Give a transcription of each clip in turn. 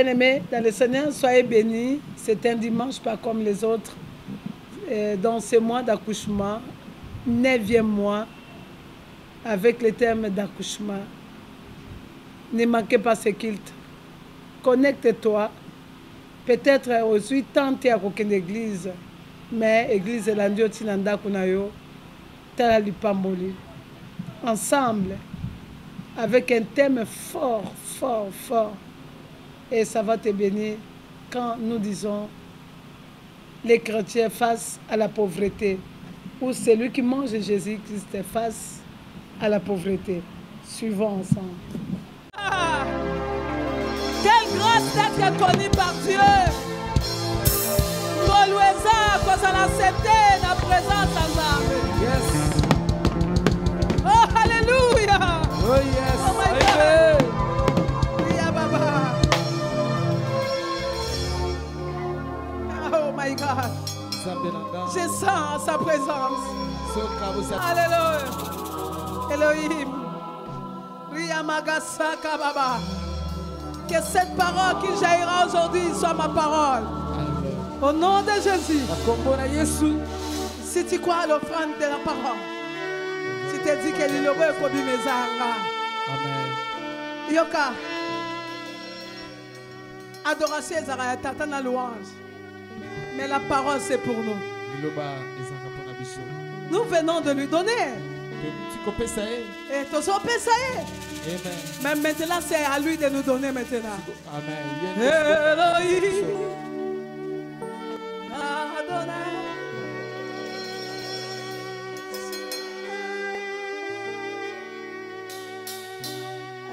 Bien-aimés dans le Seigneur, soyez bénis. C'est un dimanche pas comme les autres. Dans ce mois d'accouchement, 9e mois, avec le terme d'accouchement, ne manquez pas ce culte. Connecte-toi. Peut-être aussi tant à aucune église, mais l'église de l'Andio Tinanda Kunayo, Tala Lipamboli. Ensemble, avec un thème fort, fort, fort. Et ça va te bénir quand nous disons les chrétiens face à la pauvreté, ou celui qui mange Jésus-Christ face à la pauvreté. Suivons ensemble. Ah, quelle grâce d'être connu par Dieu. Loueza, quand on a accepté la présence ensemble. Yes. Oh, alléluia. Oh, yes. Oh, my God. Yeah, Baba. Oh, my God. Je sens sa présence. Alléluia. Elohim. Riamagasaka Baba. Que cette parole qui jaillira aujourd'hui soit ma parole. Au nom de Jésus. Si tu crois à l'offrande de la parole, si tu te dis que l'île est comme mes anga. Amen. Yoka. Adoration est tata na louange. Mais la parole c'est pour nous. Nous venons de lui donner. Et tous mais maintenant c'est à lui de nous donner maintenant. Amen. Elohim. Adonai.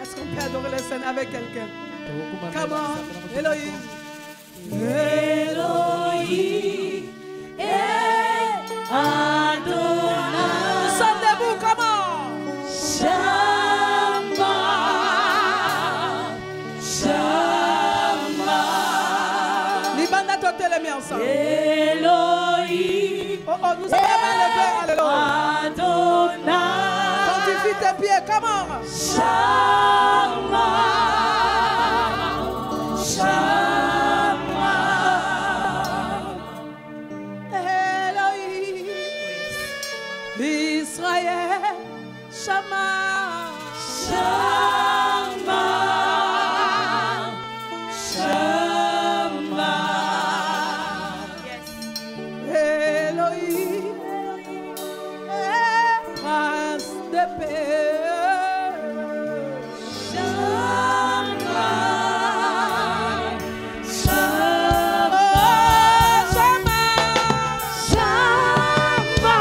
Est-ce qu'on peut adorer le Seigneur avec quelqu'un? Comment? Elohim. Elohim. Adonai. Nous sommes debout, comment? Shama. Shama. Libanda tote les miens ensemble. Elohim. Oh, oh, nous sommes élevés. Alléluia. Adonai. Fortifie tes pieds, comment? Shama. Shama. Elohim. Israël. Shama. Shama. Shama. Elohim. Prince de paix. Shama. Shama. Shama. Shama.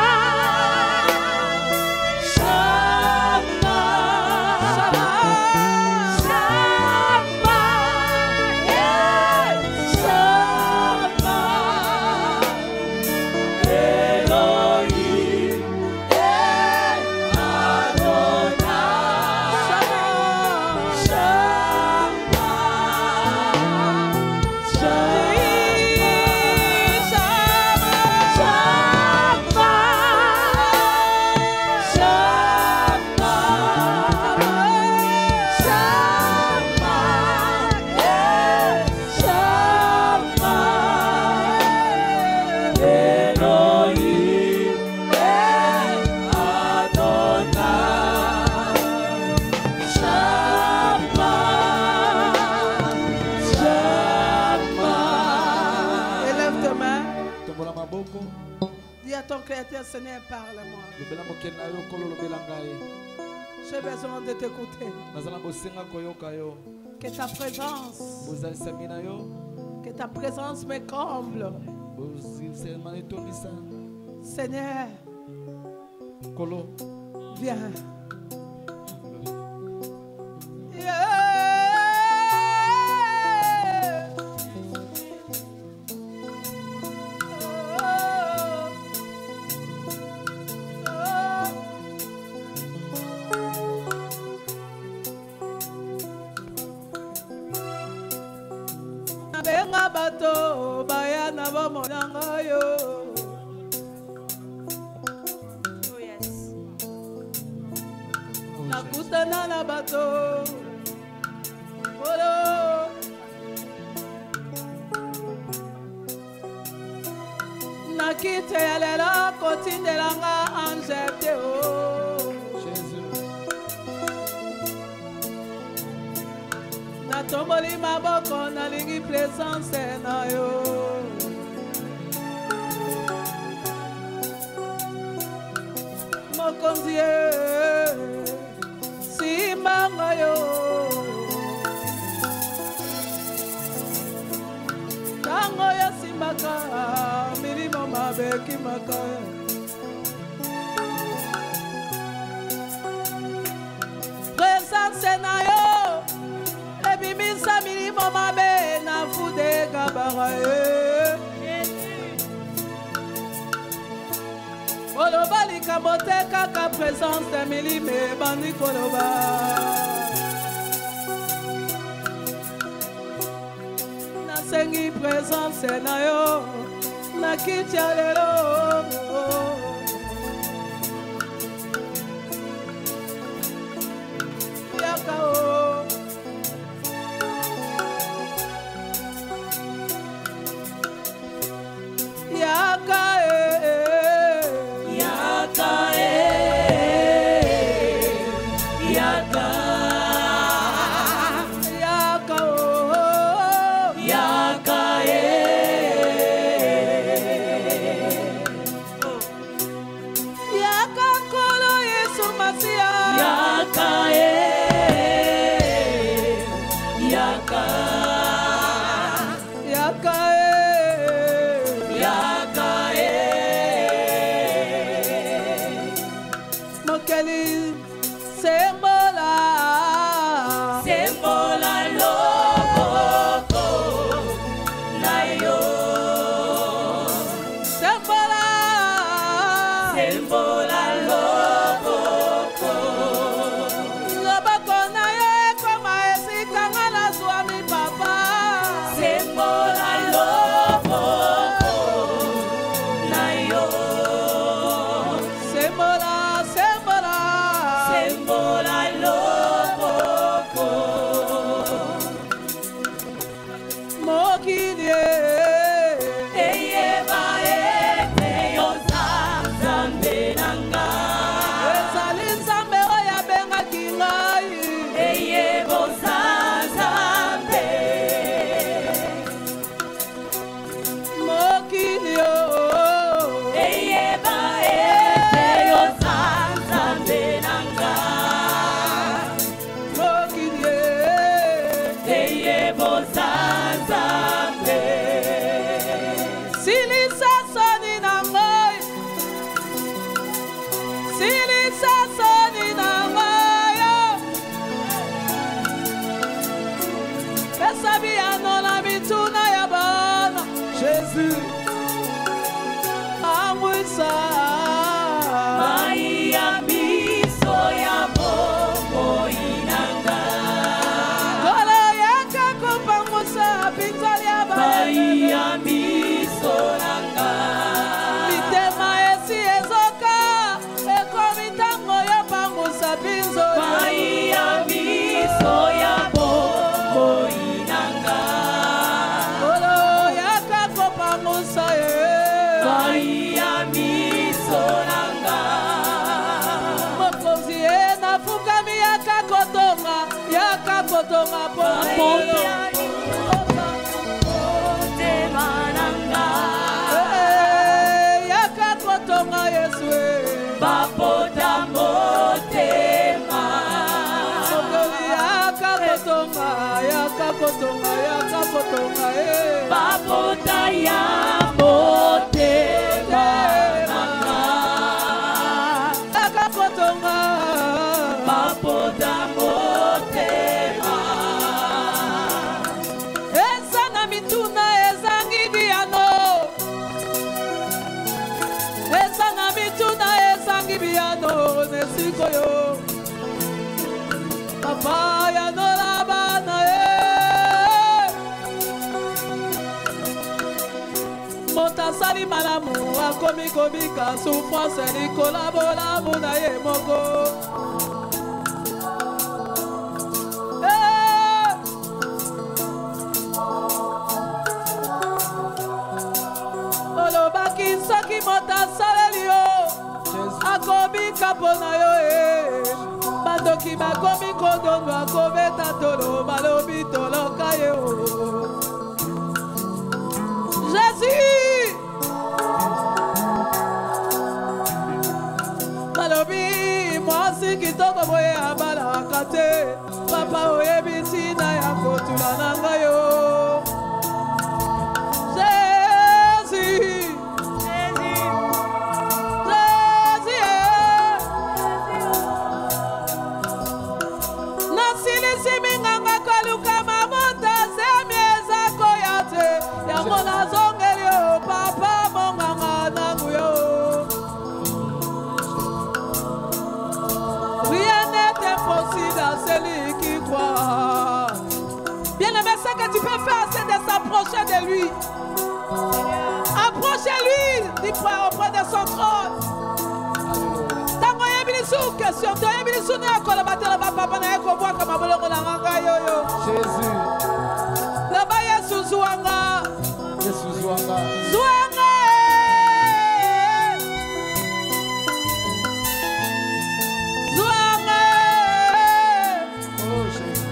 Shama. Shama. Shama. Elohim. Élève tes mains. Dis à ton Créateur, Seigneur, parle-moi. J'ai besoin de t'écouter. Que ta présence, que ta présence me comble. Seigneur, viens. Yeah. Benga bato bayana bamonanga yo. Oh yes. Nakutana na bato. Olo. nakite ya lelo kotindelanga ange te o Jésus. natomboli maboko nalingi présence na yo mokonzi ye simbanga yo tango yasimbaka milimo mabe ekimaka présence na yo ebimisa milimo mabe na fude kabara ye oloba likambo te kaka présence ya milimo ebandi koloba nasengi présence na yo na kiti ya lelo yaka o yaka yaka yaka yaka o yaka yaka kolo Yesu Masia yaka yaka yaka yaka mokeli sembola sembola loboko na yo sembola sembola loboko loboko na yo ekoma esikanga na zwami papa sembola loboko na yo sembola sembola sembola loboko mokili eyeba ete yoza nzambe na ngai ezali nzambe oyo abengaki ngai eyeboza nzambe mokili eyeba ete yoza nzambe na ngai mokili eyeboza nzambe silisa soni na ngai silisa soni na ngai pesa biyano na mituna ya bana Jésus amwisa mai ya miso ya bomoi na ngai kolo yaka kopangusa pinzali ya mai ya miso na ngai mitema esi ezoka ekomi ntango yopangusa pinzo mai ya miso ya bomoi na ngai kolo yaka kopangusa ye mai ya miso na ngai mokonzi ye nafukami yaka kotonga pomolo yaka kotonga Yesu bapota motema yaka kotonga bapota ya motema yaka kotonga bapota motema eza na mituna ezangi biyano eza na mituna ezangi biyano nesikoyo papa ya nolabana moto asali malamu akomi kobika souffrance likola bolamu na ye moko olobaki soki moto asaleli yo akomi kapo na yo bandoki bakomi kodondo akobeta tolo balobi toloka ye Jésus balobi mwasi kitoko boye abalaka te papa oyebisi na ya kotula na ngai yo Bien-aimé, ce que tu peux faire, c'est de s'approcher de lui. Approchez-lui, dis auprès de son trône. Tango yebilisu question, to yebilisu na kolabatela papa na yako bwa kama bolongo na nganga yoyo. Jésus. La ba Yesu zuanga. Yesu zuanga. Zuanga. Zuanga. Oh Jésus.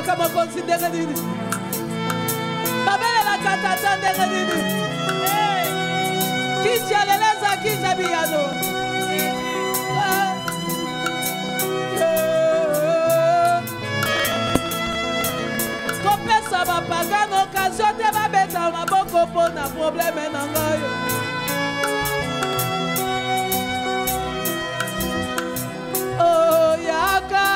Kama considéré nini babele la katata ndenge nini kicha leleza kicha biyano kopesa bapagano occasion te babeta maboko mpona probleme na ngai oh yaka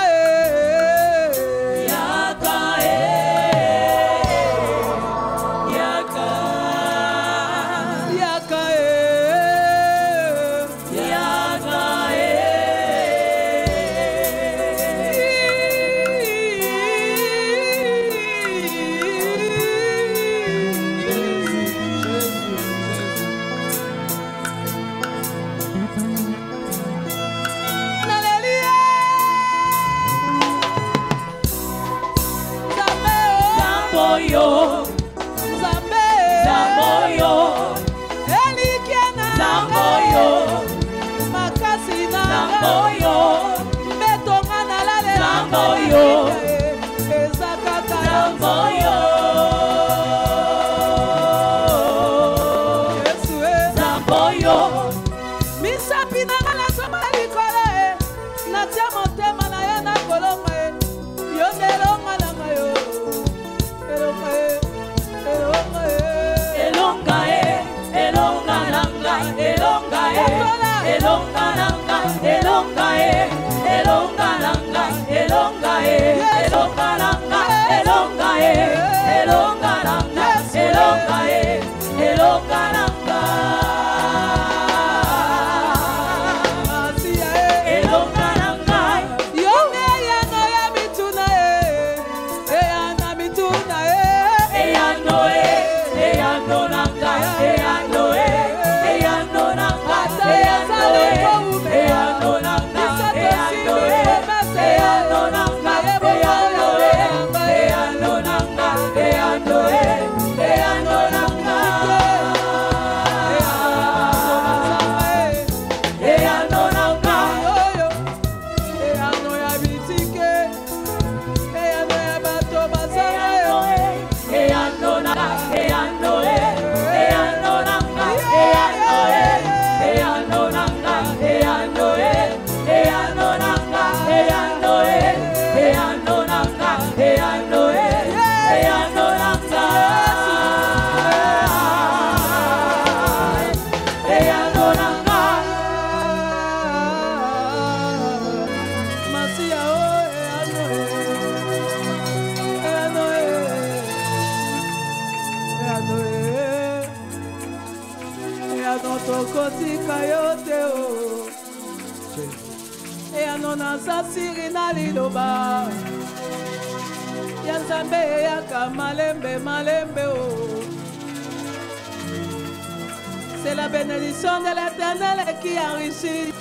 C'est la bénédiction de l'Éternel qui enrichit.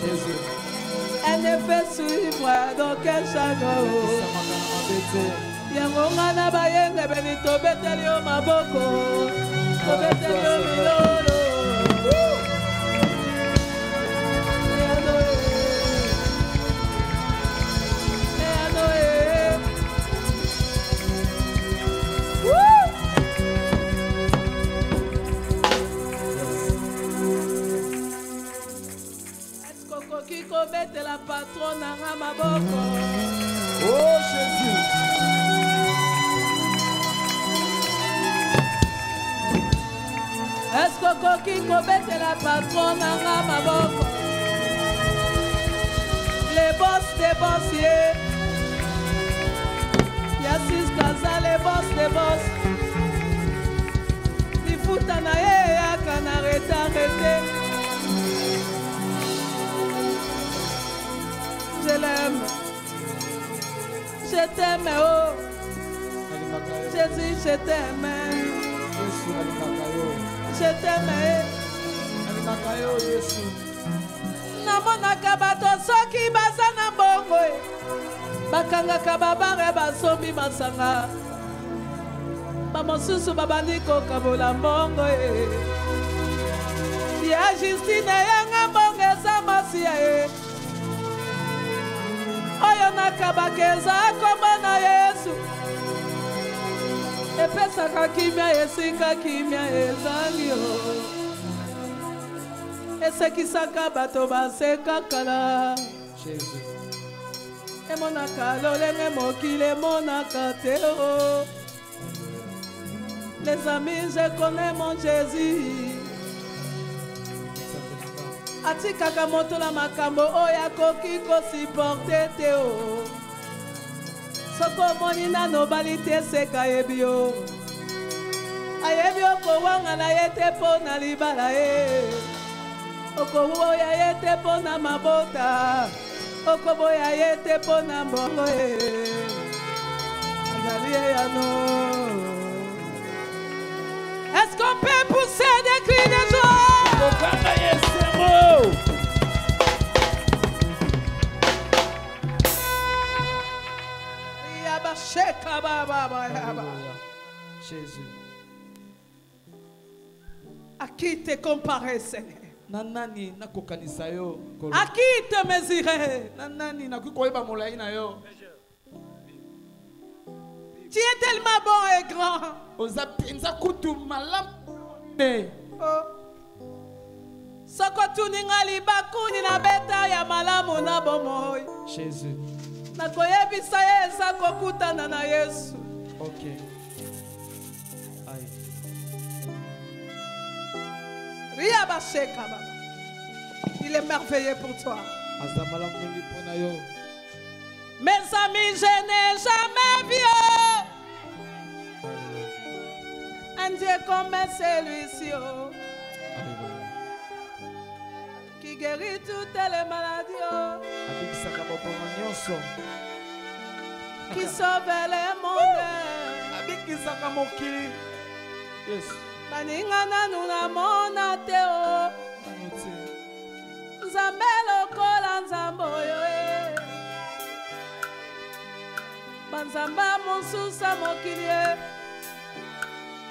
Elle ne fait suivre d'aucun chagrin. Yangonga na bayenge benito beteli o maboko. Beteli o milolo. Kiko mette la patronne à Ramaboko. Oh Jésus. Est-ce que Kiko mette la patronne à Ramaboko? Les boss des bossiers. Yassis Kaza, les boss des boss. Il faut t'en aller à Canarete, arrêter. Je l'aime. Je t'aime, oh. Jésus, je t'aime. Je t'aime. Namonaka bato soki baza na bongo. Bakangaka babare basombi masanga. Bamosusu babandi kokabola mbongo. Ya Justine yanga mbongo eza masia. Oyo nakabakeza komba na Yesu. Epesaka kimia esika kimia ezangi o. Esekisaka bato baseka kala. Jésus. Emonaka lolenge mokile monaka te o. Les amis, je connais mon Jésus. Atikaka moto la makambo oya koki ko supporte te o. Soko moni na nobali te seka ebio. Ayebio ko wanga na yete po na libala e. Oko boya yete po na mabota. Oko boya yete po na mbongo e. Azali ya no. Est-ce qu'on peut pousser des cris de joie? Jésus. À qui te comparer, Seigneur? Nanani nakokanisa yo. À qui te mesurer? Nanani nakukoyeba molai na yo. Tu es tellement bon et grand. Ozapinza kutu malam. Soko tuninga libakuni na beta ya malamu na bomoy. Jésus. Nakoyebisa Yesu kokutana na Yesu. Ok. Aïe. Ria basheka baba. Il est merveilleux pour toi. Azamala mungi pona yo. Mes amis, je n'ai jamais vu un Dieu comme celui-ci, oh, qui guérit toutes les maladies, oh, qui sauve les mondes. Yes. Baningana nuna mona teo. Nzambe lokola nzambo yo e. Banzamba monsusa mokilie.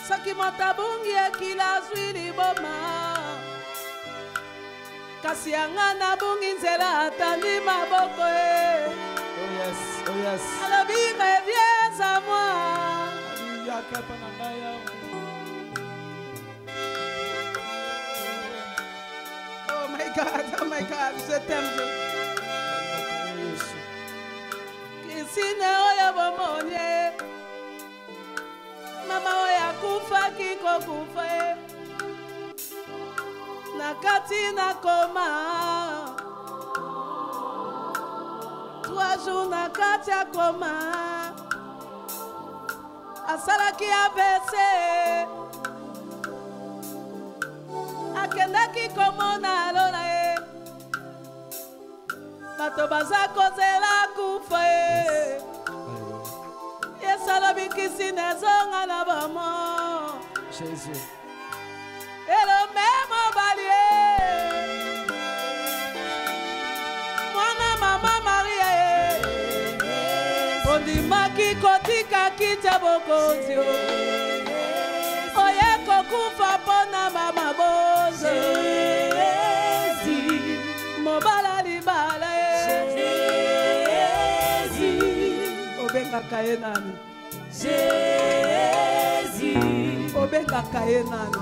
Saki motabungi ekila zwi liboma. Kasi yanga na bungi nzela atandi maboko e. Oh yes, oh yes. Alobi reviens à moi. Oh my God, je t'aime, Jésus. Kisine oya bomonye. Mama oya kufa kiko kufa e. Nakati na koma. 3 jours nakati ya koma. Asalaki AVC. Akendaki komona lola e. Bato baza kozela kufa e. Yesu alobi kisi nezonga na bamo. Jésus. Elombe mobali. Mwana mama Maria. Ondimaki kotika kita bokonzi. Oye kokufa pona mama bozo. Mobala libala. Obengaka ye nani? Jésus. Obengaka ye nani?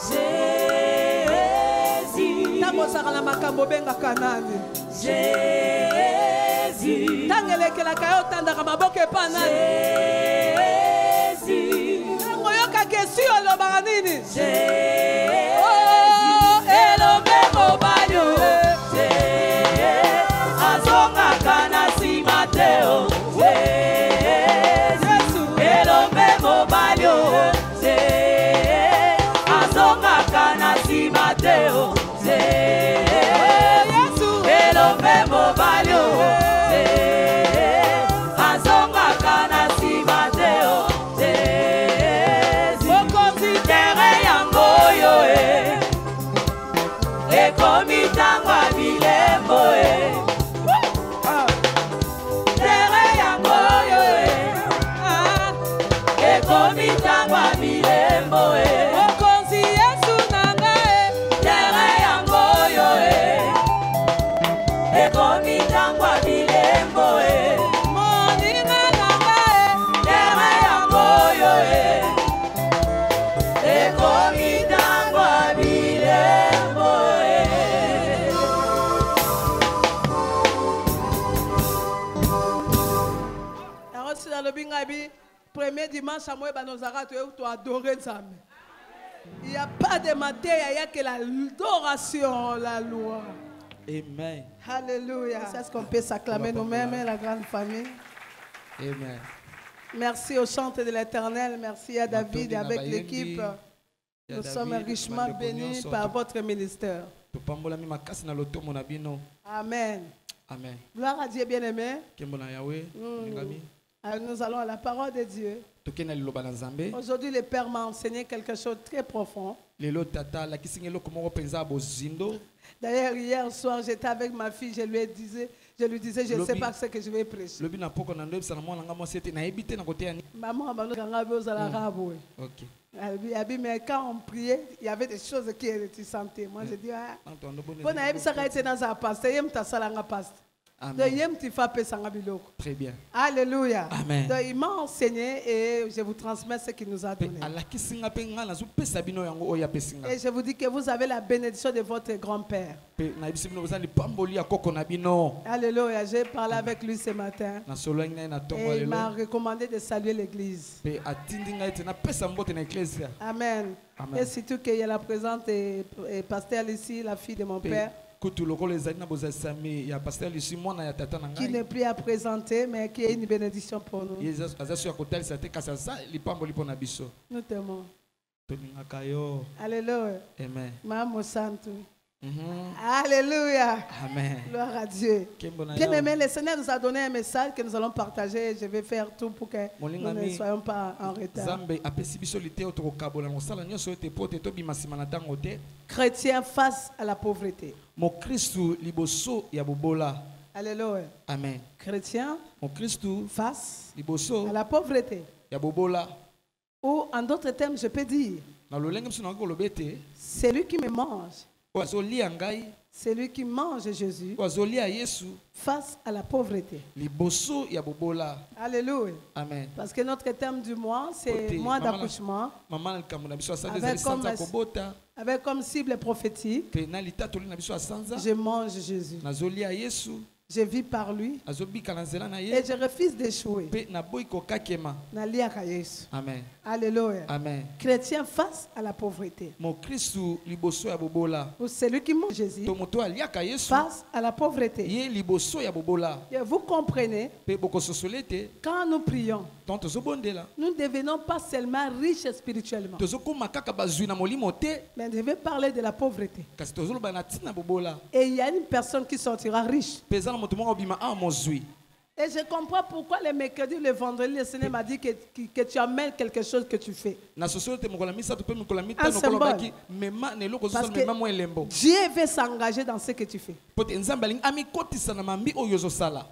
Jésus. Tango sakala makambo obengaka nani? Jésus. Tango elekelaka yo tandaka maboko epa nani? Jésus. Tango yoka kesi olobaka nini? Jésus. Oh, elombe mobali. Azongaka na nsima te. Mateo, Yesu, elombe mobalio, azonga kana si Mateo, mokonsitere yango yo ekomitangwa bilembo tere yango yo ekomitangwa bilembo premier dimanche à moi, nous avons adoré Nzambe. Il n'y a pas de matière, il n'y a que l'adoration, la loi. Amen. Alléluia. C'est ce qu'on peut s'acclamer nous-mêmes, la grande famille. Amen. Merci au chantre de l'Éternel, merci à David et avec l'équipe. Nous sommes richement bénis par votre ministère. Amen. Amen. Gloire à Dieu bien-aimé. Nous allons à la parole de Dieu. Aujourd'hui, le Père m'a enseigné quelque chose de très profond. D'ailleurs, hier soir, j'étais avec ma fille, je lui disais, je ne sais pas ce que je vais prêcher. Maman, mais quand on priait, il y avait des choses qui étaient sentées. Moi, je dis, très bien. Alléluia. Amen. Donc, il m'a enseigné et je vous transmets ce qu'il nous a donné. Et je vous dis que vous avez la bénédiction de votre grand-père. Alléluia. J'ai parlé avec lui ce matin. Et il m'a recommandé de saluer l'église. Amen. Et surtout qu'il y a la présente et pasteur ici, la fille de mon père. Qui n'est plus à présenter, mais qui est une bénédiction pour nous. Nous t'aimons. Alléluia. Amen. Maman Santo. Alléluia. Amen. Gloire à Dieu. Bien aimé, le Seigneur nous a donné un message que nous allons partager. Je vais faire tout pour que nous ne soyons pas en retard. Chrétien face à la pauvreté. Alléluia. Amen. Chrétien face à la pauvreté. Ou en d'autres termes, je peux dire, celui qui me mange, celui qui mange Jésus face à la pauvreté. Alléluia. Amen. Parce que notre terme du mois, c'est mois d'accouchement. Avec comme cible prophétique, je mange Jésus. Je vis par lui et je refuse d'échouer. Amen. Alléluia. Amen. Chrétien face à la pauvreté. Ou celui qui mange Jésus face à la pauvreté. Et vous comprenez, quand nous prions, nous ne devenons pas seulement riches spirituellement, mais je vais parler de la pauvreté. Et il y a une personne qui sortira riche. Et je comprends pourquoi les mercredis, le vendredi, le Seigneur m'a dit que tu amènes quelque chose que tu fais. Un symbole. Parce que Dieu veut s'engager dans ce que tu fais.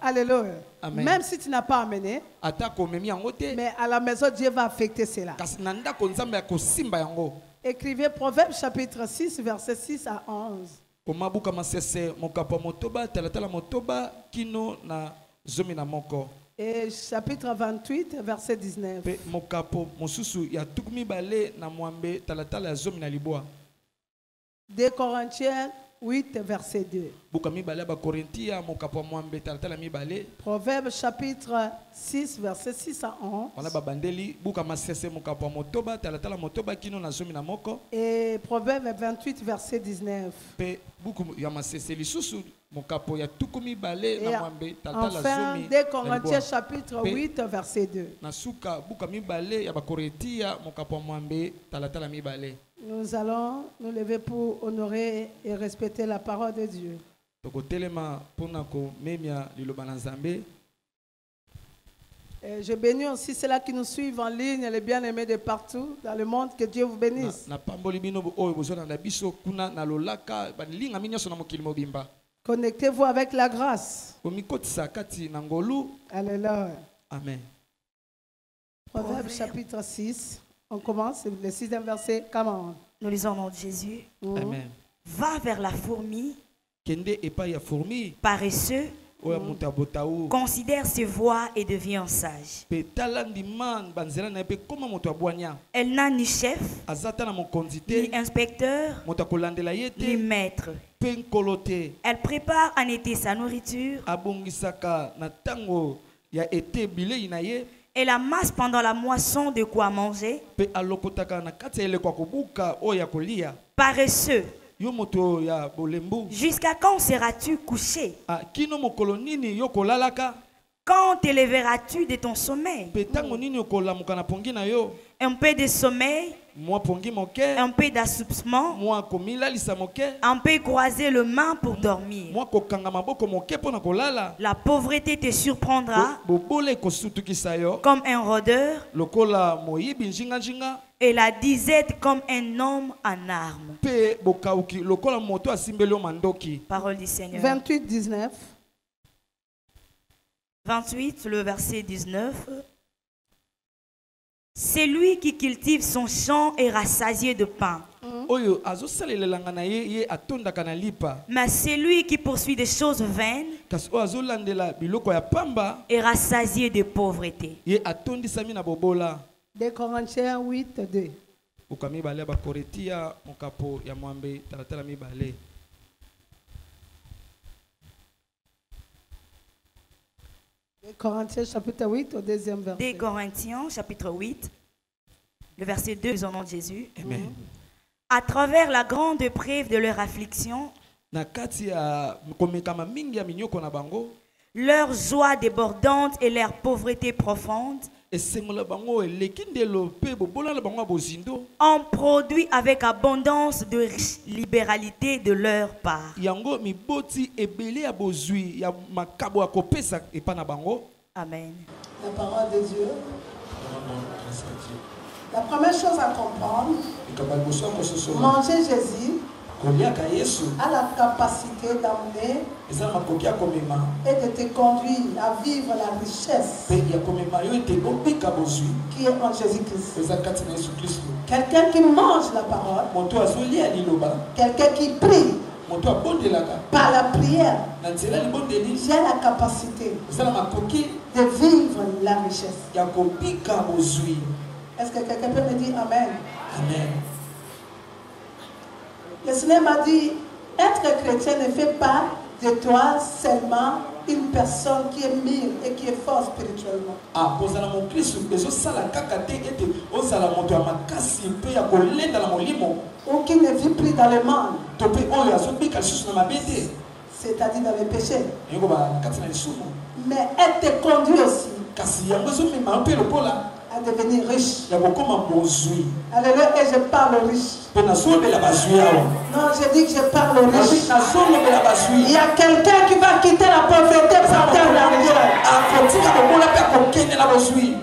Alléluia. Amen. Même si tu n'as pas amené, mais à la maison, Dieu va affecter cela. Écrivez Proverbes chapitre 6, verset 6 à 11. Et chapitre 28, verset 19. 2 Corinthiens 8, verset 2. Proverbes chapitre 6, verset 6 à 11. Et Proverbes 28, verset 19. Et enfin, 2 Corinthiens chapitre 8, verset 2. Nous allons nous lever pour honorer et respecter la parole de Dieu. Et je bénis aussi ceux-là qui nous suivent en ligne, les bien-aimés de partout dans le monde. Que Dieu vous bénisse. Connectez-vous avec la grâce. Alléluia. Amen. Proverbe chapitre 6. On commence le 6e verset. Comment? Nous lisons au nom de Jésus. Amen. Va vers la fourmi. Paresseux. Considère ses voies et deviens sage. Elle n'a ni chef, ni inspecteur, ni maître. Elle prépare en été sa nourriture et la masse pendant la moisson de quoi manger. Paresseux. Jusqu'à quand seras-tu couché? Quand te lèveras-tu de ton sommeil? Un peu de sommeil, un peu d'assoupissement, un peu croiser le main pour dormir. La pauvreté te surprendra comme un rôdeur et la disette comme un homme en armes. Parole du Seigneur. 28, 19. 28, le verset 19. C'est lui qui cultive son champ et rassasié de pain. Mais c'est lui qui poursuit des choses vaines et rassasié de pauvreté. 2 Corinthiens 8, 2. Corinthiens chapitre 8 au deuxième verset. 2 Corinthiens chapitre 8, le verset 2 au nom de Jésus. Amen. À travers la grande épreuve de leur affliction, leur joie débordante et leur pauvreté profonde ont produit avec abondance de riche libéralité de leur part. Amen. La parole de Dieu. La première chose à comprendre, manger Jésus a la capacité d'amener et de te conduire à vivre la richesse qui est en Jésus-Christ. Quelqu'un qui mange la parole, quelqu'un qui prie par la prière, j'ai la capacité de vivre la richesse. Est-ce que quelqu'un peut me dire Amen? Amen. Le Seigneur m'a dit, être chrétien ne fait pas de toi seulement une personne qui est mûre et qui est forte spirituellement. Ou qui ne vit plus dans le monde. C'est-à-dire dans le péché. Mais elle te conduit aussi à devenir riche. Alléluia, et je parle riche. Non, je dis que je parle riche. Il y a quelqu'un qui va quitter la pauvreté pour atteindre la richesse.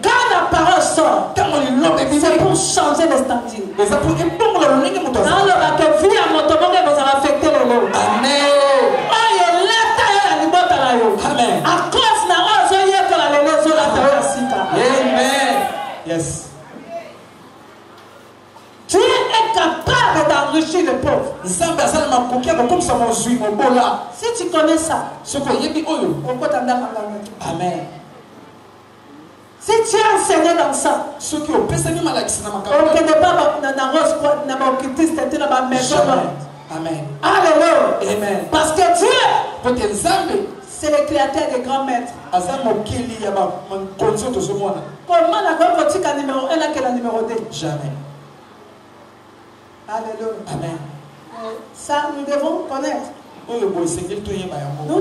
Quand la parole sort, c'est pour changer le standing. Dans le bateau, vie à mon tombeau, vous avez affecté le lot. Amen. Amen. À cause de la Amen. Yes. Dieu est capable d'enrichir le pauvre. Si tu connais ça, Amen. si tu es enseigné dans ça, on ne peut pas Amen. Alléluia. Amen. Parce que Dieu, c'est le créateur des grands maîtres. Comment la grande boutique à numéro 1 là que la numéro 2? Jamais. Alléluia. Amen. Ça, nous devons connaître. Nous ne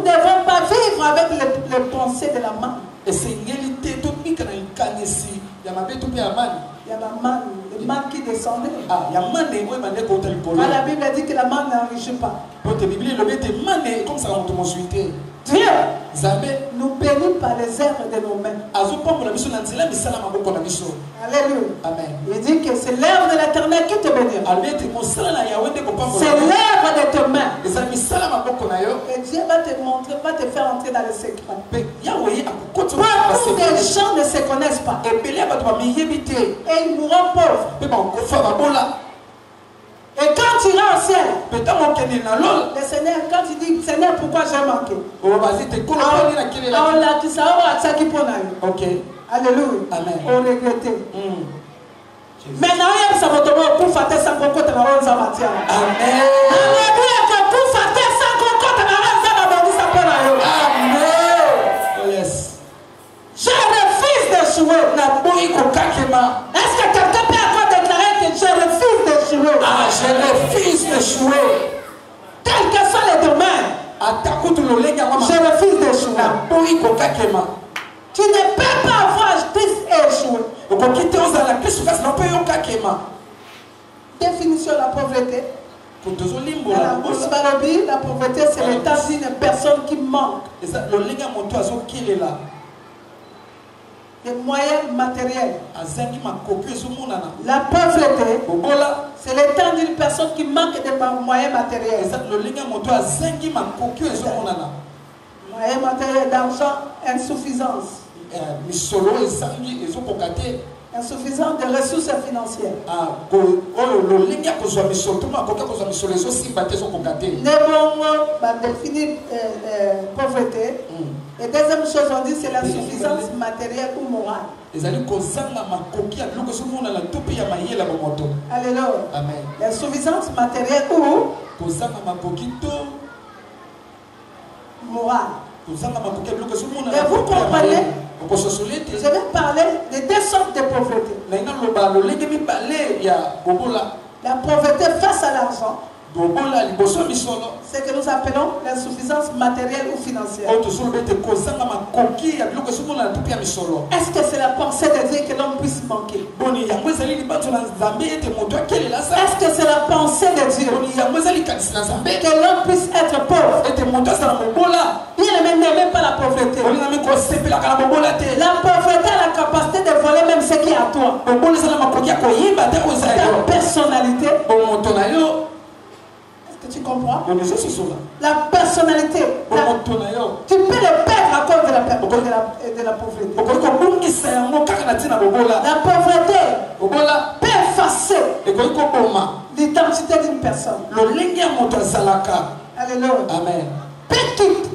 devons pas vivre avec les pensées de la main. Il y a la manne, le manne qui descendait. La Bible dit que la manne n'enrichit pas. Dieu nous bénit par les œuvres de nos mains. Alléluia. Amen. Il dit que c'est l'œuvre de l'Éternel qui te bénira. C'est l'œuvre de tes mains. Et Dieu va te montrer, va te faire entrer dans le secret. Beaucoup de gens ne se connaissent pas. Et ils mourront pauvres. Et quand tu iras au ciel, le Seigneur, quand tu dis Seigneur, pourquoi j'ai manqué? Ok. Alléluia. Amen. On regrettait. Maintenant, il y a ça pour faire ça pour côté de la rose à matière. Amen. Alléluia. Pour faire ça pour côté de la rose à matière. Amen. Oh yes. Je refuse d'échouer. Est-ce que quelqu'un peut encore déclarer que je refuse d'échouer? Ah, je refuse d'échouer. Quel que soit le domaine, je refuse d'échouer. Tu ne peux pas avoir échoué. Définition de la pauvreté. La pauvreté, c'est l'état d'une personne qui manque des moyens matériels. La pauvreté, c'est l'état d'une personne qui manque de moyens matériels. Moyens matériels d'argent, insuffisance. Insuffisance de ressources financières. Définir pauvreté. Et deuxième chose, on dit c'est l'insuffisance matérielle ou morale. Alléluia. L'insuffisance matérielle ou morale. Et vous comprenez? Je vais parler de deux sortes de pauvreté. La pauvreté face à l'argent, ce que nous appelons l'insuffisance matérielle ou financière. Est-ce que c'est la pensée de Dieu que l'homme puisse manquer? Est-ce que c'est la pensée de Dieu que l'homme puisse être pauvre? Bien aimé, n'aimez pas la pauvreté. La pauvreté a la capacité de voler même ce qui est à toi. Ta personnalité. Tu comprends? La personnalité. Tu peux le perdre à cause de la pauvreté. La pauvreté peut effacer l'identité d'une personne. Alléluia. Amen.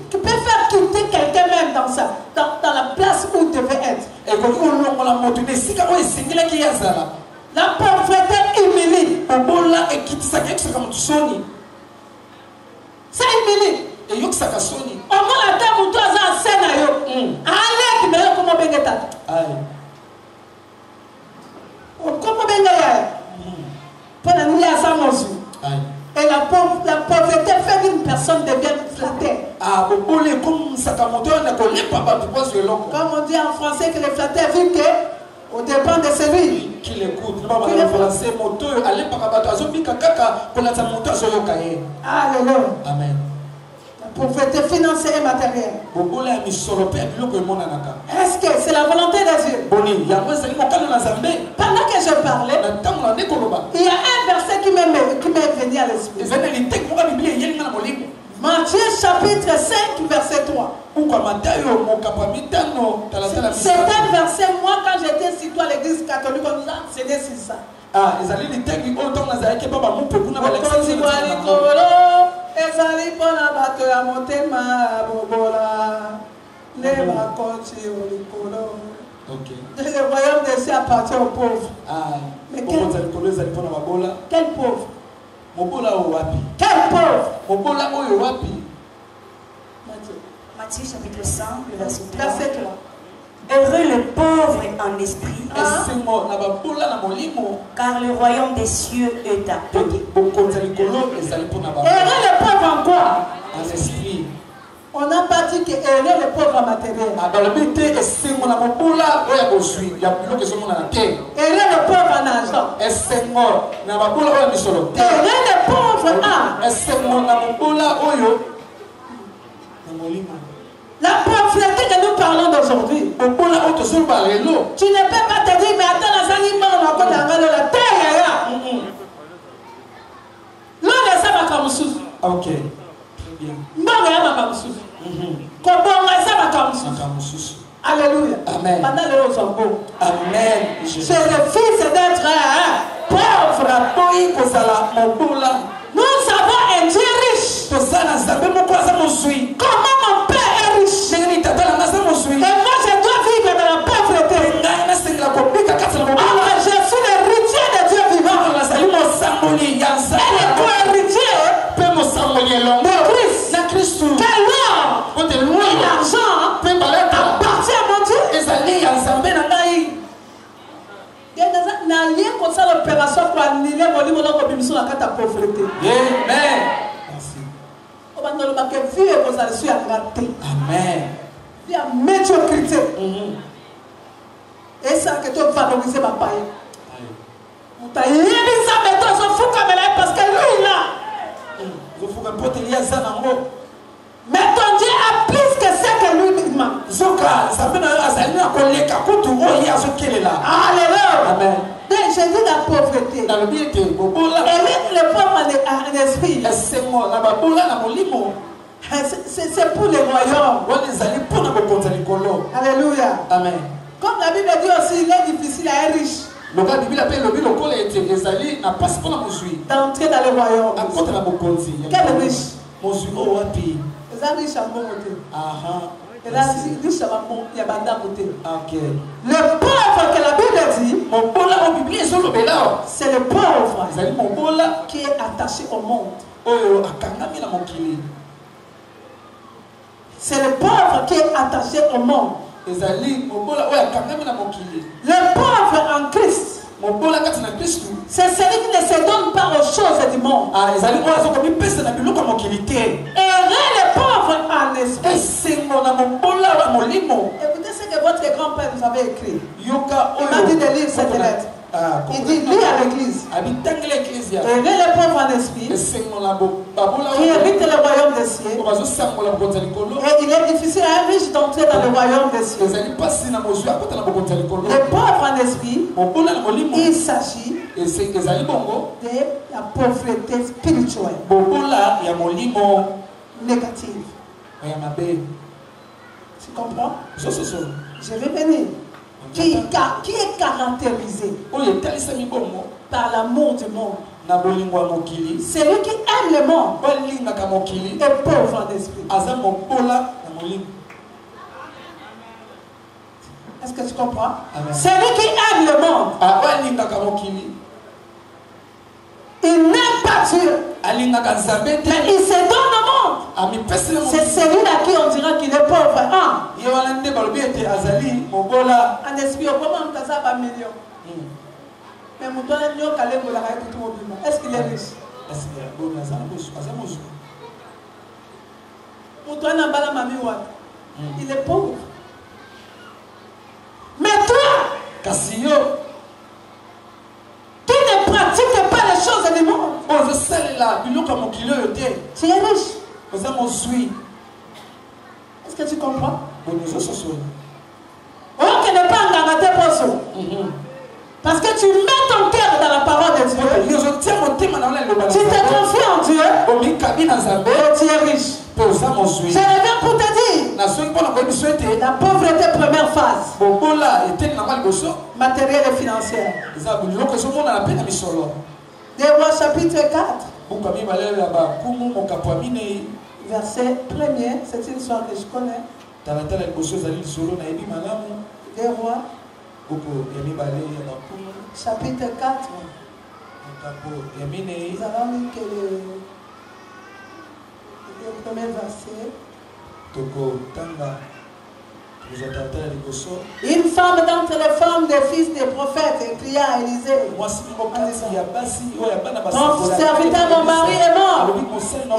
Tu peux faire quitter quelqu'un même dans la place où il devait être. La pauvreté humilie. Ça humilie. Au moins la terre où toi as un scénario. Allez, tu me dis comment bien est. Comment bien est. Pendant nous, il y a ça, mon Dieu. Et la pauvreté fait qu'une personne devient flattée. Comme on dit en français que les flattés vivent que au dépend de celui qui l'écoute. Alléluia. Amen. La pauvreté financière et matérielle. Est-ce que c'est la volonté de Dieu? Pendant que je parlais, il y a un verset qui m'est venu à l'esprit. Matthieu chapitre 5 verset 3. C'est un verset, moi quand j'étais citoyen à l'église catholique, on nous a enseigné sur ça. Le royaume des cieux appartient aux pauvres. Mais quel pauvre? Quel pauvre? Matthieu chapitre 5, le verset 3. Verset 3. Heureux le pauvre en esprit, car le royaume des cieux est à eux. Heureux le pauvre en quoi? En esprit. On n'a pas dit que heureux le pauvre en matériel. Heureux le pauvre en argent. Heureux le pauvre la pauvreté que nous parlons d'aujourd'hui. Tu ne peux pas te dire, mais attends, la salima, on a la terre. L'on est ça, ma camusous. Ok, très bien. Non, mais ma camusous. Comment on a ça, ma camusous. Alléluia. Amen. Pendant le Rosambo. Amen. Je refuse d'être pauvre. Nous avons un Dieu riche. Comment mon père est riche? Et moi je dois vivre dans la pauvreté. Alors je suis l'héritier de Dieu vivant. Et le co-héritier de Christ. Que l'or et l'argent appartient à mon Dieu. Il n'y a rien comme ça l'opération pour annuler mon livre dans la pauvreté. Amen. Amen. Il y a médiocrité. Et ça que tu vas valoriser ma paille. Parce que lui il a. Mais ton Dieu a plus que ce que lui demande. Alléluia. Amen. Donc j'ai dit la pauvreté. Et même le pauvre en esprit. C'est pour les royaumes. Alléluia. Amen. Comme la Bible dit aussi, il est difficile à être riche. D'entrer dans le royaume. Quel riche? Les riches à mon côté. Et là, riche à mon côté. Le pauvre que la Bible dit, c'est le pauvre qui est attaché au monde. C'est le pauvre qui est attaché au monde. Le pauvre en Christ, c'est celui qui ne se donne pas aux choses du monde. Et le pauvre en esprit. Écoutez ce que votre grand-père nous avait écrit. Il m'a dit de lire cette lettre. Il dit, lis à l'église. Et le pauvre en esprit, qui hérite le royaume des cieux. Et il est difficile à un riche d'entrer dans le royaume des cieux. Le pauvre en esprit, il s'agit de la pauvreté spirituelle négative. Tu comprends? Je vais venir. Qui est caractérisé par l'amour du monde. Celui qui aime le monde est pauvre en esprit. Est-ce que tu comprends? Celui qui aime le monde, il n'aime pas Dieu, mais il se donne au monde. C'est celui-là qui on dira qu'il est pauvre. En esprit, comment on t'a pas million? Mais mon doigt est est-ce qu'il est riche? Mon doigt n'a pas la mamie. Il est pauvre. Mais toi, qui ne pratique pas les choses du monde, tu es riche. Est-ce que tu comprends? On ne n'est pas engagé pour ça. Parce que tu mets ton cœur dans la parole de Dieu. Tu te confies en Dieu. Et tu es riche. Je reviens pour te dire. La pauvreté première phase. Matérielle et financière. Des Rois chapitre 4. Verset 1er. C'est une histoire que je connais. Des Rois. Chapitre 4. Nous allons lire que le premier verset. Une femme d'entre les femmes des fils des prophètes cria à Élisée: ton serviteur, mon mari est mort.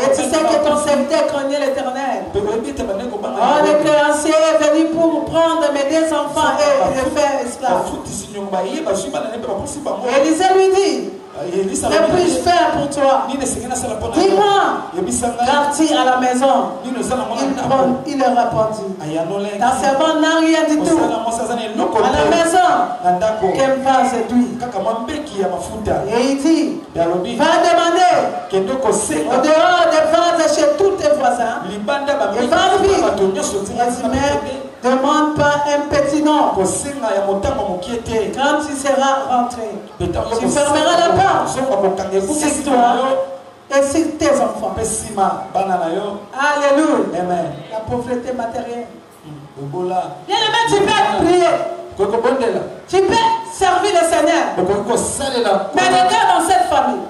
Et tu sais que ton serviteur craignait l'Éternel. Oh, le créancier est venu pour prendre mes deux enfants et les faire esclaves. Élisée lui dit: que puis-je faire pour toi? Dis-moi. Parti à la maison. Il leur répondit: ta servante n'a rien du tout. À la maison, qu'elle vase d'huile. Et il dit: va demander au dehors des vases chez tous tes voisins. Et va dire: demande pas un petit nom. Quand tu seras rentré, tu fermeras la porte sur toi et sur tes enfants. Alléluia. Amen. La pauvreté matérielle. Bien aimé, tu peux prier. Tu peux servir le Seigneur. Mais regarde dans cette famille.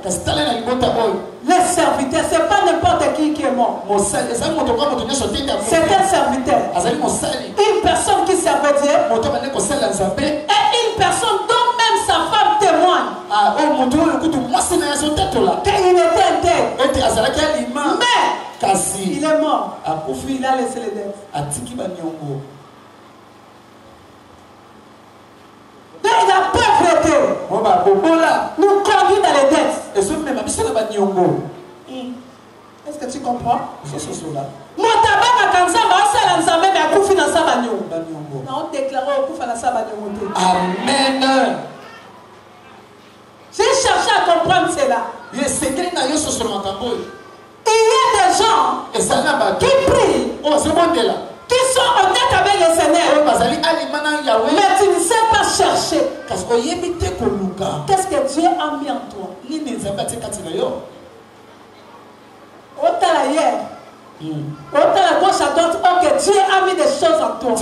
Les serviteurs, ce n'est pas n'importe qui est mort. C'est un serviteur. Une personne qui servait Dieu. Et une personne dont même sa femme témoigne qu'il était intègre. Mais il est mort. Il a laissé les dettes. Donc la pauvreté nous conduit dans les dettes. Est-ce que tu comprends? On déclare au Amen. J'ai cherché à comprendre cela. Il y a des gens qui prient, qui sont honnêtes avec le Seigneur, mais tu ne sais pas chercher. Qu'est-ce que Dieu a mis en toi? Autant hier, autant la gauche à droite, que Dieu a mis des choses en toi.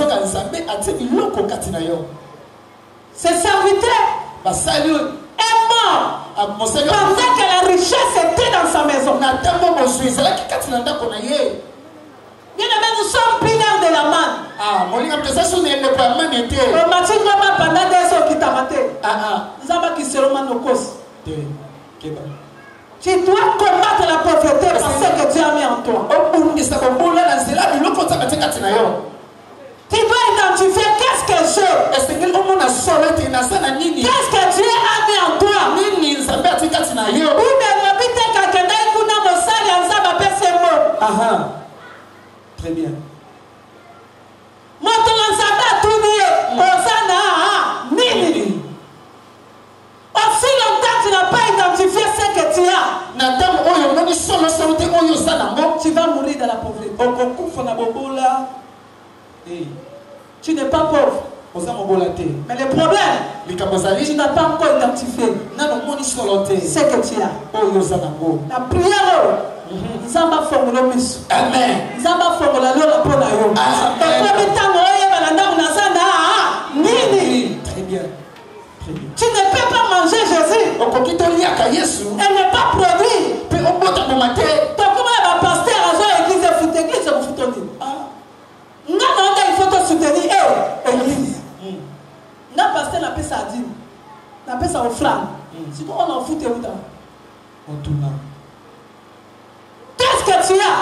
Ces serviteurs est mort pendant que la richesse était dans sa maison. Bien aimé, nous sommes pilaires de la manne. Pendant des heures qui t'a maté. Nous avons qui seront nos causes. Tu dois combattre la pauvreté parce que Dieu a mis en toi. Tu dois identifier qu'est-ce que j'ai. Qu'est-ce que Dieu a mis en toi. Très bien. Aussi longtemps tu n'as pas identifié ce que tu as, tu vas mourir dans la pauvreté. Tu n'es pas pauvre. Mais le problème, tu n'as pas encore identifié ce que tu as. La prière, Zamba formule miss. Amen. Zamba formule la pona yo. Très bien. Tu ne peux pas manger Jésus. Elle n'est pas produit. Comment va pasteur à l'église de foot, église de foot. Il faut te soutenir. Église. N'a pasteur n'a pas ça dit. N'a pas ça offrande. Si on en fout, on tourne. Qu'est-ce que tu as?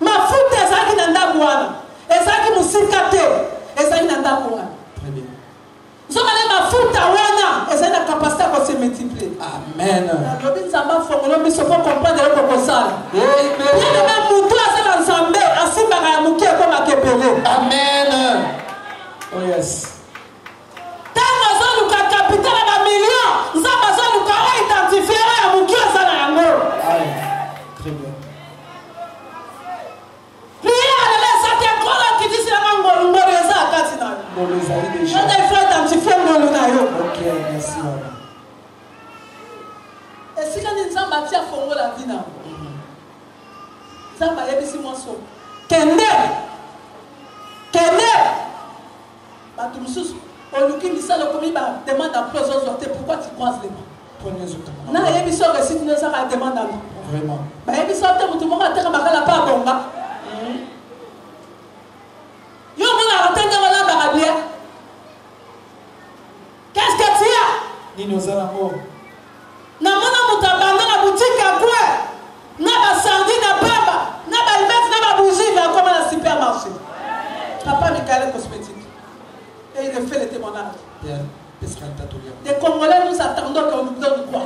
Ma foute est ça qui n'a pas boire. Et ça qui nous cicaté. Et ça qui n'a pas boire. Très bien. Nous allons ma foute à Wana. Et ça n'a capacité à se multiplier. Amen. La robine ça nzamba fongolo biso po comprendre le kokosala. Bien-aimé mutu asala nzambe asimbaka ya muke ekoma kebele. Amen. Oh yes. Tango azoluka capitale na million, nzamba azoluka identifier ya muke asala yango. Très bien. Prière à la Satan Kola qui dit c'est la ngolo ngolo eza akati na. Ngolo ezali déjà. On a fait identifier ngolo na yo. OK, merci maman. Esika ni nzamba atia fongo la vie na. Nzamba yebisi moso. Kende. Bato mususu oluki misala komi ba demande d'emploi zozote pourquoi tu croises les bras? Prenez autres. Na yebiso que si tu ne sais pas demande d'emploi. Vraiment. Ba yebiso te mutu moko ateka makala pa bonga. Yo mona atende wala ba bien. Qu'est-ce que tu as? Nini ozala ngo? Na mona mutabanda na boutique à quoi? Na ba sardine na pamba, na ba limette na ba bougie va comme dans supermarché. Papa Michael cosmétique. Et il fait le témoignage. Des Congolais nous attendons qu'on nous donne quoi?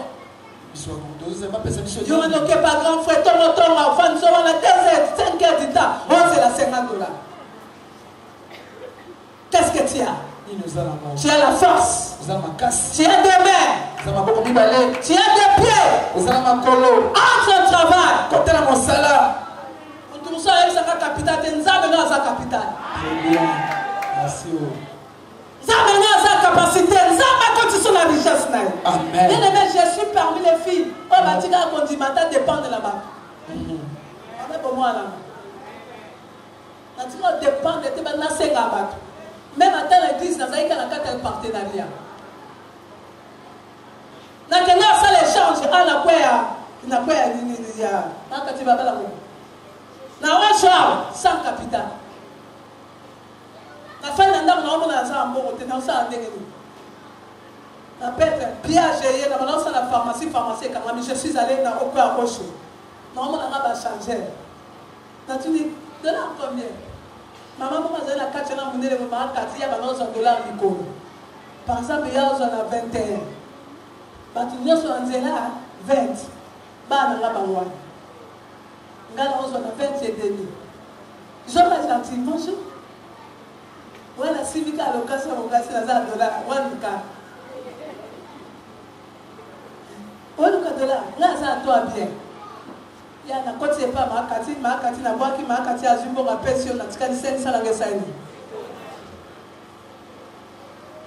Yo ne pas grand frère, ton enfant, nous sommes à 2 heures, 5 heures du temps. Oh, c'est la $50. Qu'est-ce que tu as? Tu as la force. Tu as des mains. Tu as des pieds. Entre au travail. Quand tu as mon salaire. Tout ça, c'est la capitale. Tu as la capitale. Très bien. Merci. Zamena sa capacité, Zama condition la richesse. Amen. Bien-aimé, je suis parmi les filles. Oh, Batika condimenta dépend de la banque. Avec pour moi là. Batika dépend de tes banques, c'est la banque. Même à l'église, nous avons un partenariat. Nous avons ça l'échange. Ah, la quoi na quoi ya nini ya. Nakati baba la mo. Na wa choix sans capital. La fin d'un an, on a un bon côté, on a un piège, on a la pharmacie, quand je suis allé dans au coin roche. Non, on a changé. Tu dis, de là combien? Maman, moi, j'ai la 4 ans, il y a $100 par exemple, il y a 21. Tu as 20. Bah, on a 20 et demi. Je vais gentil, bonjour. Voilà, si vous avez l'occasion de $1. $1, là, ça toi bien. Il y a un côté pas ma cantine, ma boîte qui m'a cantine à Jumbo, ma pension, la ticane 500 la Gessaïni.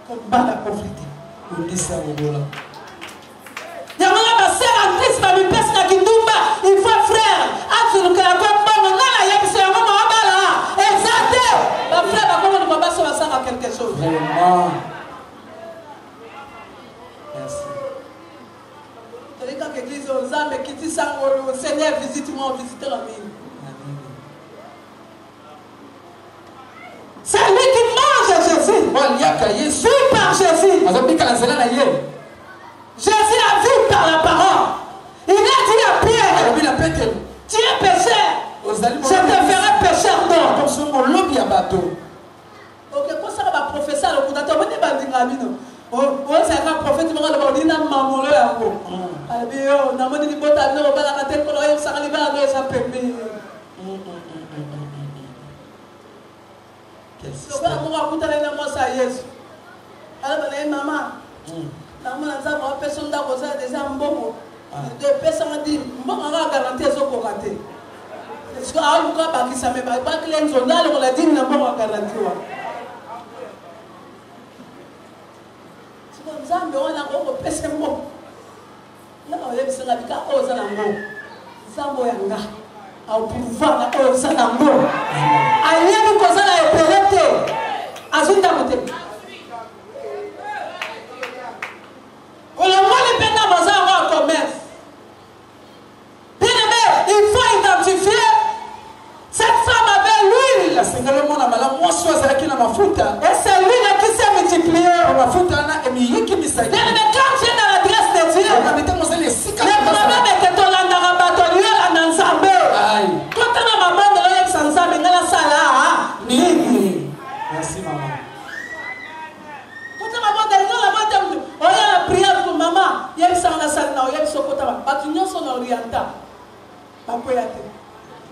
Comme bas la pauvreté. On dit ça au bout là. Il y a ma sœur en Christ, ma personne qui tombe, il faut frère. Absolument, comme bon, on a la c'est un moment là. Exact. Ma frère, comment nous va pas se à quelque chose. Vraiment. Merci. Quand l'église aux âmes qui dit ça, au Seigneur, visite-moi, on visite la mine. C'est lui qui mange Jésus. Vu par Jésus. Jésus a vu par la parole. Il a dit à Pierre, tu es pécheur. Je te ferai pécheur d'or. Ok, pour ça, va professeur, le coutateur, on est bandit ramino. Oh, c'est un prophète, on va dire, on mamolo ya ko. Abio, na moni ni bota no bala ka tel ko yo sa kaliba no sa pembe. So ba mo ka kutana na mo sa Yesu. Ala ba na mama. Na mo na za mo personne da ko sa déjà mbongo. De personne dit, mbongo nga garantie zo ko kate. Est-ce que a lu ka ba ki sa me ba que les journal on l'a dit na mbongo garantie wa. Nzambe wana ngoko pese mo na oyebisa ngabika ozala ngo nzambo yanga au pouvoir na ozala ngo ayebi kozala epelete azunda mote olomoni pena bazala en commerce. Bien aimé, il faut identifier cette femme avait l'huile. Et c'est l'huile qui s'est multipliée. Mais quand tu es dans la grâce de Dieu, le problème est que tu as un ensemble. Quand tu as ma maman de l'œil sans ensemble, tu as merci maman. Quand tu as ma maman de l'œil, tu as la prière pour maman. Il y a une salle, il y a une sokota. Tu as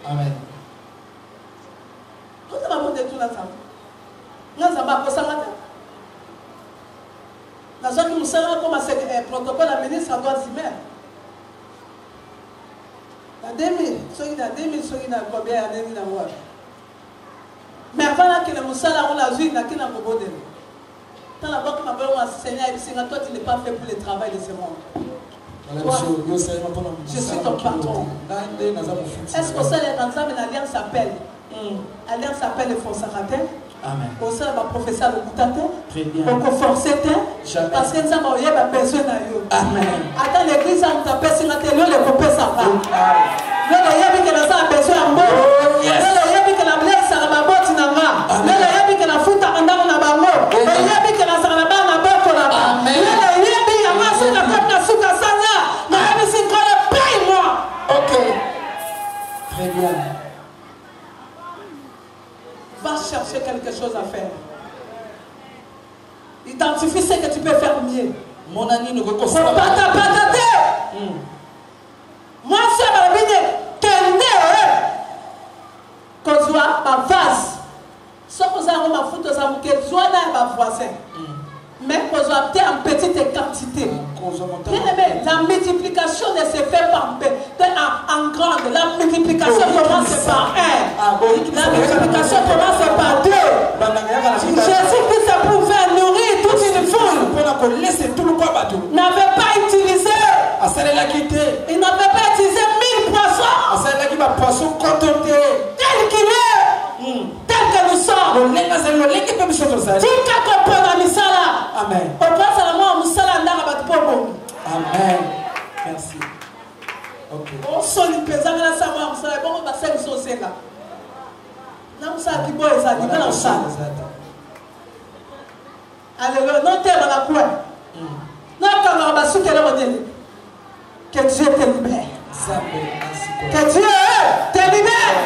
Amen. Protocole à ministre à droite Zimmer. La 2000, combien d'années dans le mais avant que le Moussala on l'a vu, il n'a qu'un abode. Dans la banque, ma belle, Seigneur, toi, tu n'es pas fait pour le travail de ce monde. Je suis ton patron. Est-ce que ça, l'alliance s'appelle Alliance s'appelle le consacrateur. Amen. Au sein de ma professeur le coutateur. Très bien. Au conforcé, parce que nous avons besoin de nous. Amen. Attends, l'église, on t'appelle si on a le coupé ça va. Nous, il y a besoin de moi. Nous, il y a la blesse à la botte, nous, il y a la foute à andar na bango. Il y a que la saraba na boko là. Amen. Il y a masse la tête na souka sanya. Na même si qu'on le paye moi. OK. Très bien. Va chercher quelque chose à faire. Identifie ce que tu peux faire mieux. Mon ami ne veut pas ça. Moi, c'est ma vie. Qu'on soit ma vase. Sauf que ça ma fout ça me que soit là ma voisin. Mais qu'on soit en petite quantité. La multiplication ne se fait pas en grande. La multiplication commence par 1. La multiplication commence par 2. Jésus-Christ a prouvé nourrir toute une foule. N'avait pas utilisé. Il n'avait pas utilisé 1000 poissons. Tel qu'il est. Tel que nous sommes. Amen. Amen. Merci. Ok. Alléluia. Non, t'es dans la poêle. Non, quand on va souquer le modèle. Que Dieu te libère. Que Dieu te libère.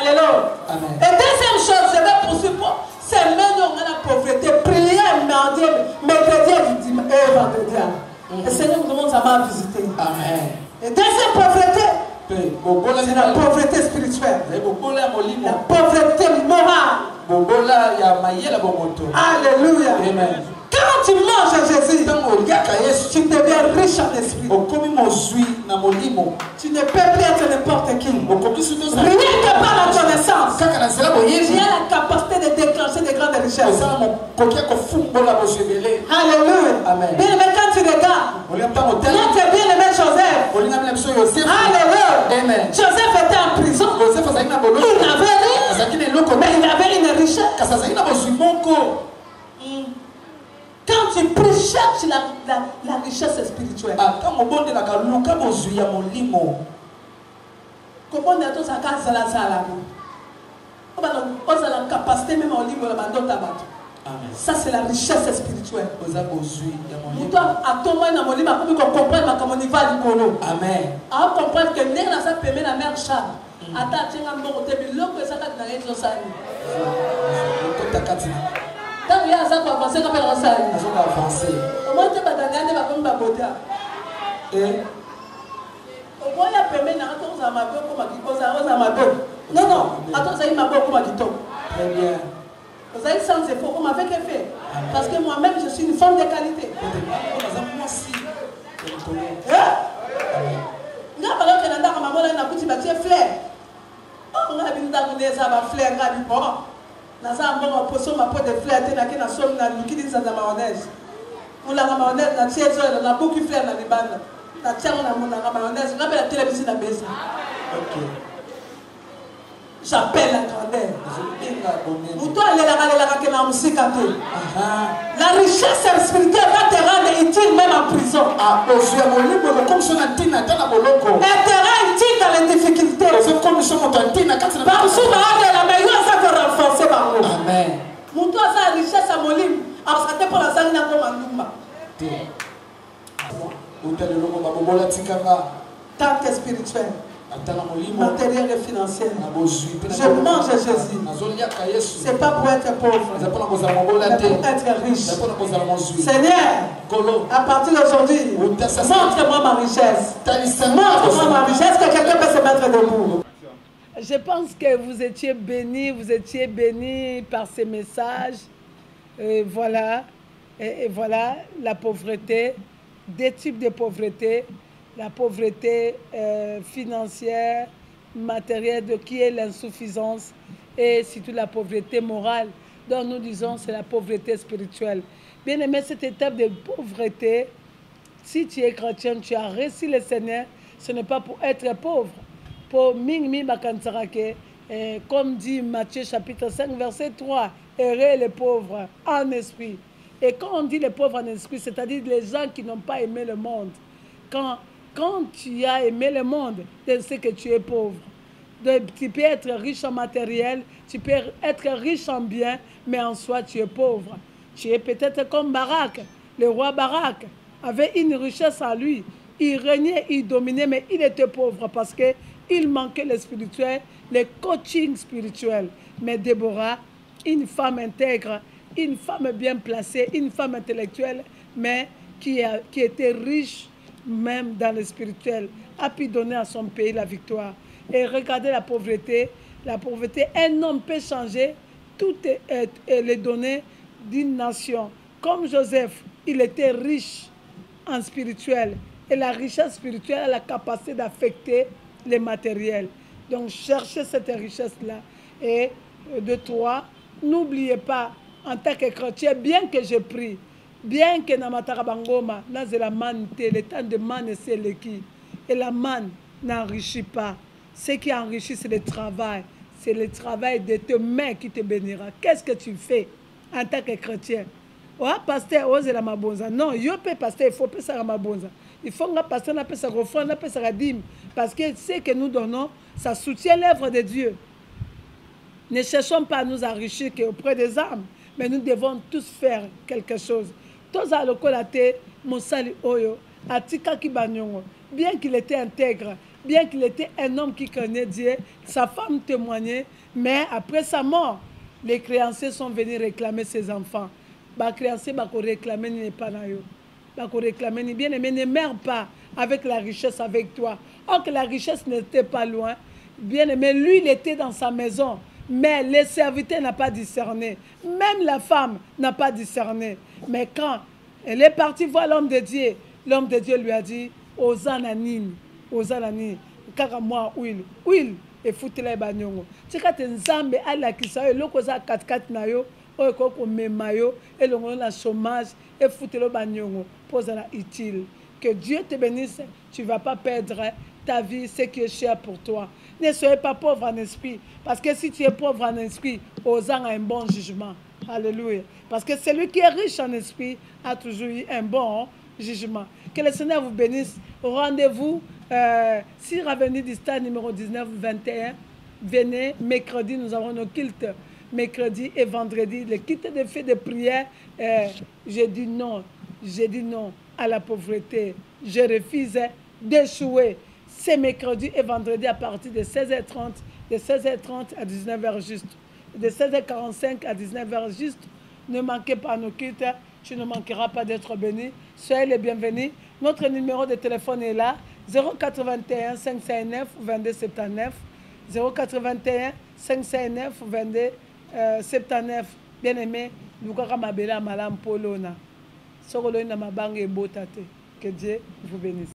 Alléluia. Amen. Et deuxième chose, je vais poursuivre. C'est maintenant la pauvreté. Prière, mardi, mercredi et vendredi. Et Seigneur nous demande ça va visiter. Amen. Et deuxième pauvreté, c'est la pauvreté spirituelle. La pauvreté morale. Alléluia. Amen. Quand tu manges à Jésus, tu deviens riche en esprit. Tu ne peux plus être n'importe qui. Rien que par la connaissance, tu as la capacité de déclencher des grandes richesses. Alléluia. Amen. Bien aimé, quand tu regardes, notre bien-aimé Joseph. Alléluia. Amen. Joseph était en prison. Il n'avait rien, mais il avait une richesse. Quand tu pries, cherche la richesse spirituelle. Comment on a tous à casa la salle? On a la capacité même au livre de tabac. Ça c'est la richesse spirituelle. Toi, à ton moment, on comprend comment on va du colo. Amen. On comprend que n'est pas ça permet la mère Charles. Attends, tu as un bon côté, mais l'autre ça va dans les autres. Quand il y a ça pour avancer, on va avancer. Comment tu vas dans les années, comme ma beauté? Au moins, il y a permis de rentrer dans ma gueule comme à non, non, attends, ça y est, ma gueule comme à très bien. Vous avez sans effort, on m'avait fait. Parce que moi-même, je suis une femme de qualité. Non, alors que dans maman, on a petit bâti fleur. Oh, on a bien dans des arbres fleurs, on a bien bon. Dans un bon poisson, ma peau de fleurs, tu n'as qu'une somme dans le liquide de la mayonnaise. On la mayonnaise, on a tiède, on a beaucoup de fleurs dans les bandes. On a tiède, on a mayonnaise, on a la télévision à baisser. Ok. J'appelle la grandeur. La richesse spirituelle va te rendre utile même en prison. Elle te rend utile dans les difficultés. Par contre, la meilleure, ça peut renforcer par vous. Amen. Moutou a sa richesse à Molim. Alors, ça te pour la salle d'un comme tant que spirituel. Matériel et financier. Je mange Jésus. C'est pas pour être pauvre, mais pour être riche. Seigneur, à partir d'aujourd'hui, montre-moi ma richesse. Montre-moi ma richesse. Que quelqu'un mettre debout. Je pense que vous étiez bénis par ces messages. Et voilà, et voilà la pauvreté, des types de pauvreté, la pauvreté financière, matérielle, qui est l'insuffisance, et surtout la pauvreté morale, dont nous disons c'est la pauvreté spirituelle. Bien aimé, cette étape de pauvreté, si tu es chrétien, tu as reçu le Seigneur, ce n'est pas pour être pauvre. Pour Ming Bakansarake, comme dit Matthieu chapitre 5, verset 3, errer les pauvres en esprit. Et quand on dit les pauvres en esprit, c'est-à-dire les gens qui n'ont pas aimé le monde. Quand tu as aimé le monde, tu sais que tu es pauvre. Donc, tu peux être riche en matériel, tu peux être riche en biens, mais en soi, tu es pauvre. Tu es peut-être comme Barak. Le roi Barak avait une richesse à lui. Il régnait, il dominait, mais il était pauvre parce qu'il manquait le spirituel, le coaching spirituel. Mais Déborah, une femme intègre, une femme bien placée, une femme intellectuelle, mais qui était riche même dans le spirituel, a pu donner à son pays la victoire. Et regardez la pauvreté. La pauvreté, un homme peut changer toutes les données d'une nation. Comme Joseph, il était riche en spirituel. Et la richesse spirituelle a la capacité d'affecter les matériels. Donc, cherchez cette richesse-là. Et de toi, n'oubliez pas, en tant que chrétien, bien que je prie, bien que Namatarabangoma, là c'est la manne, le temps de manne c'est l'équipe. Et la manne n'enrichit pas. Ce qui enrichit, c'est le travail. C'est le travail de tes mains qui te bénira. Qu'est-ce que tu fais en tant que chrétien? Oh, pasteur, oh, c'est la mabonza. Non, yo peux pasteur, il faut pas ça la mabonza. Il faut que pasteur n'a pas sa offrande, n'a pas sa dîme. Parce que ce que nous donnons, ça soutient l'œuvre de Dieu. Ne cherchons pas à nous enrichir qu'auprès des âmes, mais nous devons tous faire quelque chose. Tous à l'okolate, Moussali Oyo, Atika Kibanyongo, bien qu'il était intègre, bien qu'il était un homme qui connaît Dieu, sa femme témoignait, mais après sa mort, les créanciers sont venus réclamer ses enfants. Les créanciers ont réclamé n'est pas là. Réclamer ni bien aimé, ne meurs pas avec la richesse avec toi. Or que la richesse n'était pas loin, bien aimé, lui il était dans sa maison, mais les serviteurs n'ont pas discerné. Même la femme n'a pas discerné. Mais quand elle est partie voir l'homme de Dieu lui a dit, Ozananine, Ozananine, car moi, huile, et foutez-les bagnons. C'est quand un zambe à la kisa, et l'autre a 4-4 nayo, et qu'on met maillot, et l'on a chômage, et foutez-le bagnons, pose la utile. Que Dieu te bénisse, tu ne vas pas perdre ta vie, ce qui est cher pour toi. Ne soyez pas pauvre en esprit, parce que si tu es pauvre en esprit, Ozan a un bon jugement. Alléluia. Parce que celui qui est riche en esprit a toujours eu un bon jugement. Que le Seigneur vous bénisse. Rendez-vous sur Avenue du Stade numéro 19-21. Venez, mercredi, nous avons nos cultes. Mercredi et vendredi, les cultes de fête de prière. J'ai dit non à la pauvreté. Je refuse d'échouer. C'est mercredi et vendredi à partir de 16h30, de 16h30 à 19h juste. De 16h45 à 19h juste. Ne manquez pas nos cultes. Tu ne manqueras pas d'être béni. Soyez les bienvenus. Notre numéro de téléphone est là. 081 559 22 79. 081 559 22 79. Bien aimé, nous avons malam polona. Que Dieu vous bénisse.